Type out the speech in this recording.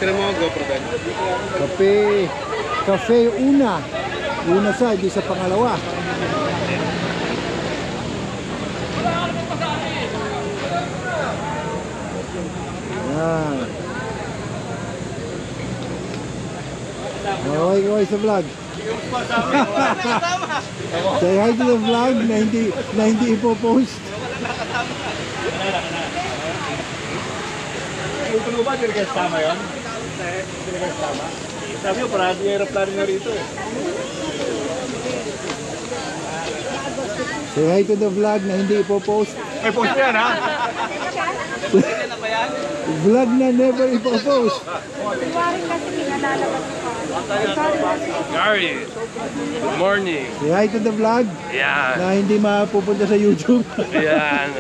Tira mo GoPro tayo. Cafe una. Una sa, hindi sa pangalawa. Yan. Okay sa vlog. Say hi to the vlog na hindi ipopost. Ito mo ba, hindi ka sama yun? Hindi ka sama? Sabi mo, parang yung aeroplano nyo rito eh. Say hi to the vlog na hindi ipopost. May post yan ha? Vlog na never ipopost. Gary, good morning. Say hi to the vlog Yan. na hindi mapupunta sa YouTube. Yan.